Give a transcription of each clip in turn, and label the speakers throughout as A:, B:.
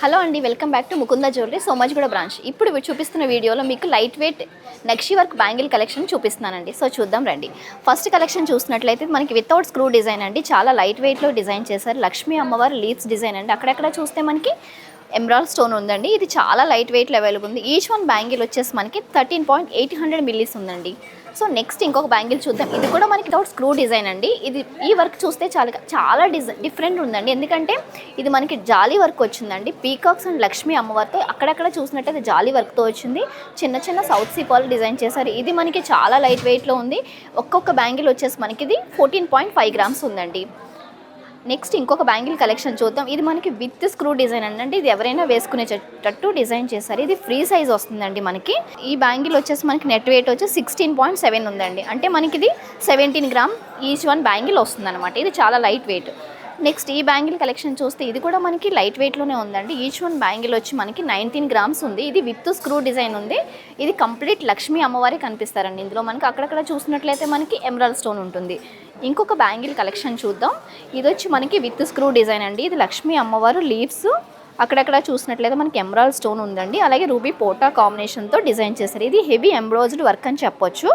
A: Hello అండి, welcome back to Mukunda jewellery Somajiguda branch. ఇప్పుడు చూపిస్తున్న వీడియోలో మీకు లైట్ వెయిట్ నక్షి వర్క్ బ్యాంగిల్ కలెక్షన్ చూపిస్తున్నానండి. సో చూద్దాం రండి. ఫస్ట్ కలెక్షన్ చూసినట్లయితే మనకి వితౌట్ స్క్రూ డిజైన్ అండి, చాలా లైట్ వెయిట్లో డిజైన్ చేశారు. లక్ష్మీ అమ్మవారు లీవ్స్ డిజైన్ అండి. అక్కడెక్కడ చూస్తే మనకి ఎమరాల్డ్ స్టోన్ ఉందండి. ఇది చాలా లైట్ వెయిట్లో అవైలబుల్ ఉంది. ఈచ్ వన్ బ్యాంగిల్ వచ్చేసి మనకి 13.800 మిల్లీస్ ఉందండి. సో నెక్స్ట్ ఇంకొక బ్యాంగిల్ చూద్దాం. ఇది కూడా మనకి వితౌట్ స్క్రూ డిజైన్ అండి. ఇది ఈ వర్క్ చూస్తే చాలా డిఫరెంట్ ఉందండి. ఎందుకంటే ఇది మనకి జాలీ వర్క్ వచ్చిందండి. పీకాక్స్ అండ్ లక్ష్మీ అమ్మవారితో అక్కడక్కడ చూసినట్టయితే జాలీ వర్క్తో వచ్చింది. చిన్న చిన్న సౌత్ సీపాలు డిజైన్ చేశారు. ఇది మనకి చాలా లైట్ వెయిట్లో ఉంది. ఒక్కొక్క బ్యాంగిల్ వచ్చేసి మనకి ఇది 14.5 గ్రామ్స్ ఉందండి. నెక్స్ట్ ఇంకొక బ్యాంగిల్ కలెక్షన్ చూద్దాం. ఇది మనకి విత్ స్క్రూ డిజైన్ అండి. ఇది ఎవరైనా వేసుకునేటట్టు డిజైన్ చేశారు. ఇది ఫ్రీ సైజ్ వస్తుందండి మనకి. ఈ బ్యాంగిల్ వచ్చేసి మనకి నెట్ వెయిట్ వచ్చి 16.7 ఉందండి. అంటే మనకి ఇది 17 గ్రామ్ ఈచ్ వన్ బ్యాంగిల్ వస్తుందన్నమాట. ఇది చాలా లైట్ వెయిట్. నెక్స్ట్ ఈ బ్యాంగిల్ కలెక్షన్ చూస్తే ఇది కూడా మనకి లైట్ వెయిట్లోనే ఉందండి. ఈచ్ వన్ బ్యాంగిల్ వచ్చి మనకి 19 గ్రామ్స్ ఉంది. ఇది విత్ స్క్రూ డిజైన్ ఉంది. ఇది కంప్లీట్ లక్ష్మీ అమ్మవారి కనిపిస్తారండి. ఇందులో మనకి అక్కడక్కడ చూసినట్లయితే మనకి ఎమరాల్డ్ స్టోన్ ఉంటుంది. ఇంకొక బ్యాంగిల్ కలెక్షన్ చూద్దాం. ఇది వచ్చి మనకి విత్ స్క్రూ డిజైన్ అండి. ఇది లక్ష్మీ అమ్మవారు లీవ్స్ అక్కడక్కడ చూసినట్లయితే మనకి ఎమరాల్డ్ స్టోన్ ఉందండి. అలాగే రూబీ పోటా కాంబినేషన్తో డిజైన్ చేశారు. ఇది హెవీ ఎంబ్రాయిడర్డ్ వర్క్ అని చెప్పొచ్చు.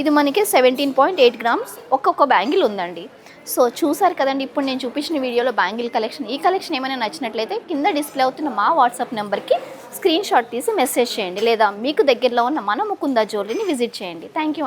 A: ఇది మనకి 17.8 గ్రామ్స్ ఒక్కొక్క బ్యాంగిల్ ఉందండి. సో చూసారు కదండి, ఇప్పుడు నేను చూపించిన వీడియోలో బ్యాంగిల్ కలెక్షన్. ఈ కలెక్షన్ ఏమైనా నచ్చినట్లయితే కింద డిస్ప్లే అవుతున్న మా వాట్సాప్ నెంబర్కి స్క్రీన్ షాట్ తీసి మెసేజ్ చేయండి, లేదా మీకు దగ్గరలో ఉన్న మన ముకుంద జ్యువెలరీని విజిట్ చేయండి. Thank you.